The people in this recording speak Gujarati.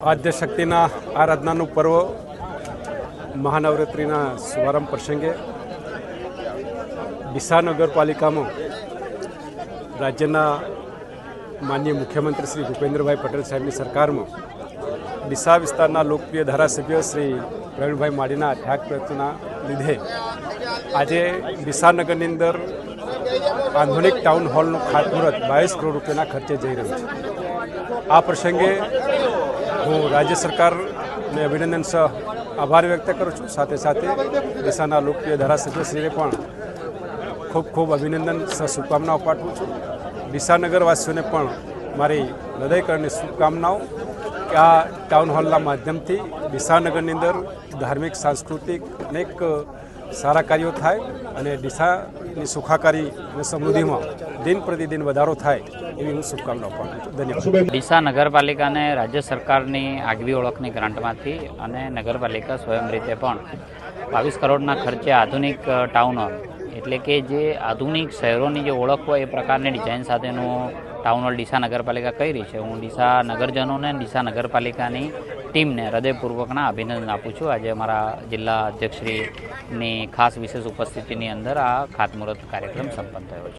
આદ્યશક્તિના આરાધનાનું પર્વ મહાનવરાત્રિના શુભારંભ પ્રસંગે ડીસા નગરપાલિકામાં રાજ્યના માનનીય મુખ્યમંત્રી શ્રી ભૂપેન્દ્રભાઈ પટેલ સાહેબની સરકારમાં ડીસા વિસ્તારના લોકપ્રિય ધારાસભ્ય શ્રી પ્રવીણભાઈ માળીના ત્યાગ પ્રયત્નના લીધે આજે ડીસા નગરની અંદર આધુનિક ટાઉન હોલનું ખાતમુહૂર્ત 22 કરોડ રૂપિયાના ખર્ચે જઈ રહ્યું છે। આ પ્રસંગે હું રાજ્ય સરકારને અભિનંદન સહ આભાર વ્યક્ત કરું છું। સાથે સાથે ડીસાના લોકપ્રિય ધારાસભ્યશ્રીને પણ ખૂબ ખૂબ અભિનંદન સહ શુભકામનાઓ પાઠવું છું। ડીસા નગરવાસીઓને પણ મારી હૃદયકરની શુભકામનાઓ કે આ ટાઉન હોલના માધ્યમથી ડીસા નગરની અંદર ધાર્મિક સાંસ્કૃતિક અનેક સારા કાર્યો થાય અને ડીસાની સુખાકારી અને સમૃદ્ધિમાં દિન પ્રતિદિન વધારો થાય એવી હું શુભકામનાઓ પાઠવું છું। ધન્યવાદ। ડીસા નગરપાલિકાને રાજ્ય સરકારની આગવી ઓળખની ગ્રાન્ટમાંથી અને નગરપાલિકા સ્વયં રીતે પણ 22 કરોડના ખર્ચે આધુનિક ટાઉન હોલ એટલે કે જે આધુનિક શહેરોની જે ઓળખ હોય એ પ્રકારની ડિઝાઇન સાથેનું ટાઉન હોલ ડીસા નગરપાલિકા કરી રહી છે। હું ડીસા નગરજનોને ડીસા નગરપાલિકાની ટીમને હૃદયપૂર્વકના અભિનંદન આપું છું। આજે અમારા જિલ્લા અધ્યક્ષશ્રીની ખાસ વિશેષ ઉપસ્થિતિની અંદર આ ખાતમુહૂર્ત કાર્યક્રમ સંપન્ન થયો છે।